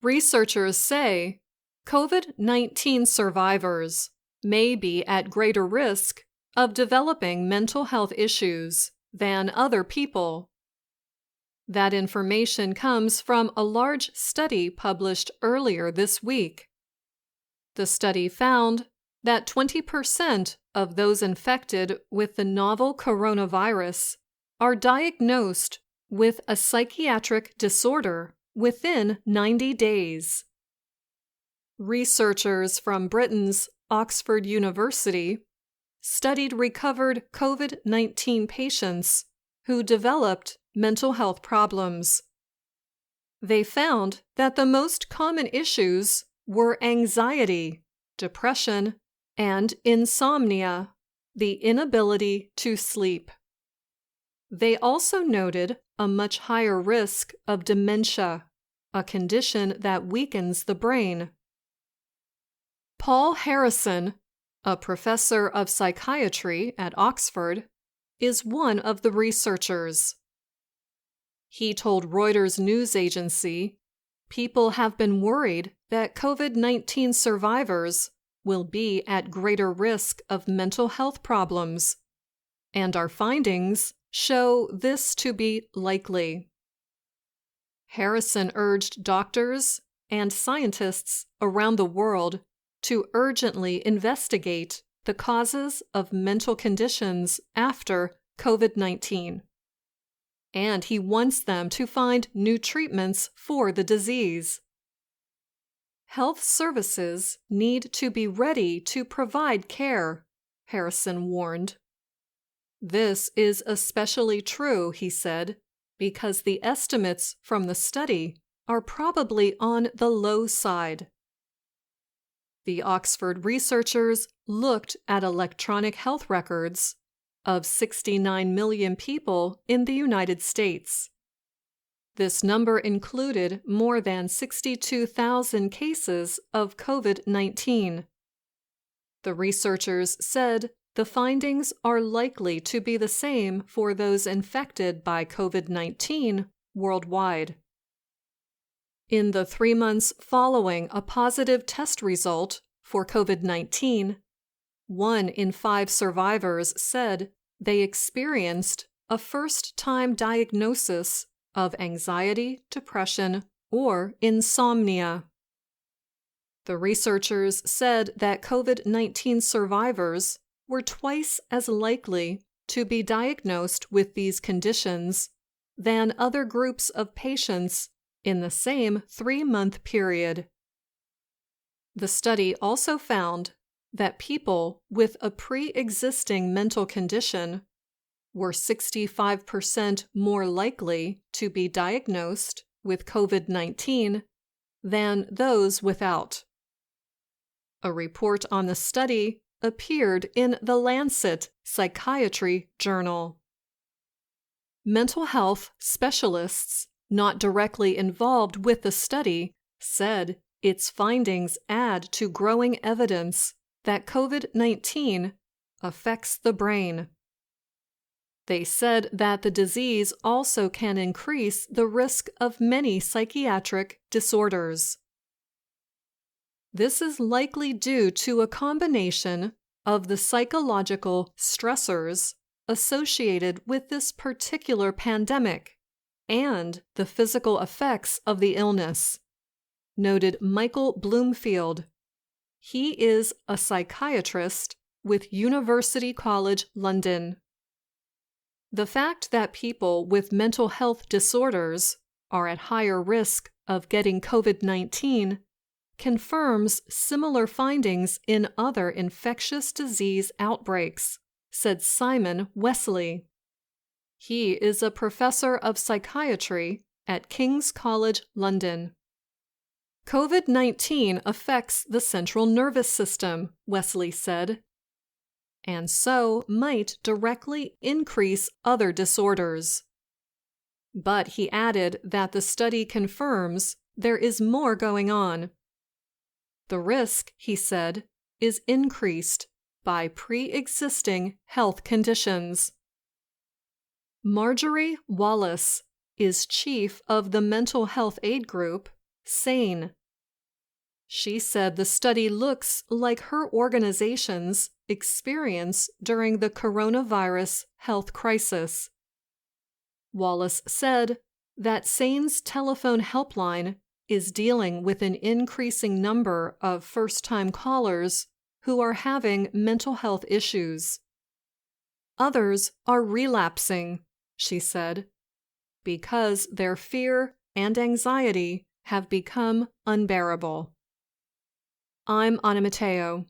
Researchers say COVID-19 survivors may be at greater risk of developing mental health issues than other people. That information comes from a large study published earlier this week. The study found that 20% of those infected with the novel coronavirus are diagnosed with a psychiatric disorder within 90 days. Researchers from Britain's Oxford University studied recovered COVID-19 patients who developed mental health problems. They found that the most common issues were anxiety, depression, and insomnia, the inability to sleep. They also noted a much higher risk of dementia, a condition that weakens the brain. Paul Harrison, a professor of psychiatry at Oxford, is one of the researchers. He told Reuters news agency, "People have been worried that COVID-19 survivors will be at greater risk of mental health problems, and our findings show this to be likely." Harrison urged doctors and scientists around the world to urgently investigate the causes of mental conditions after COVID-19. And he wants them to find new treatments for the disease. Health services need to be ready to provide care, Harrison warned. This is especially true, he said, because the estimates from the study are probably on the low side. The Oxford researchers looked at electronic health records of 69 million people in the United States. This number included more than 62,000 cases of COVID-19. The researchers said the findings are likely to be the same for those infected by COVID-19 worldwide. In the 3 months following a positive test result for COVID-19, 1 in 5 survivors said they experienced a first-time diagnosis of anxiety, depression, or insomnia. The researchers said that COVID-19 survivors were twice as likely to be diagnosed with these conditions than other groups of patients in the same 3-month period. The study also found that people with a pre-existing mental condition were 65% more likely to be diagnosed with COVID-19 than those without. A report on the study appeared in the Lancet Psychiatry Journal. Mental health specialists not directly involved with the study said its findings add to growing evidence that COVID-19 affects the brain. They said that the disease also can increase the risk of many psychiatric disorders. This is likely due to a combination of the psychological stressors associated with this particular pandemic and the physical effects of the illness, noted Michael Bloomfield. He is a psychiatrist with University College London. The fact that people with mental health disorders are at higher risk of getting COVID-19 confirms similar findings in other infectious disease outbreaks, said Simon Wesley. He is a professor of psychiatry at King's College London. COVID-19 affects the central nervous system, Wesley said, and so might directly increase other disorders. But he added that the study confirms there is more going on. The risk, he said, is increased by pre-existing health conditions. Marjorie Wallace is chief of the mental health aid group sane. She said the study looks like her organization's experience during the coronavirus health crisis. Wallace said that SANE's telephone helpline is dealing with an increasing number of first-time callers who are having mental health issues. Others are relapsing, she said, because their fear and anxiety have become unbearable. I'm Anna Mateo.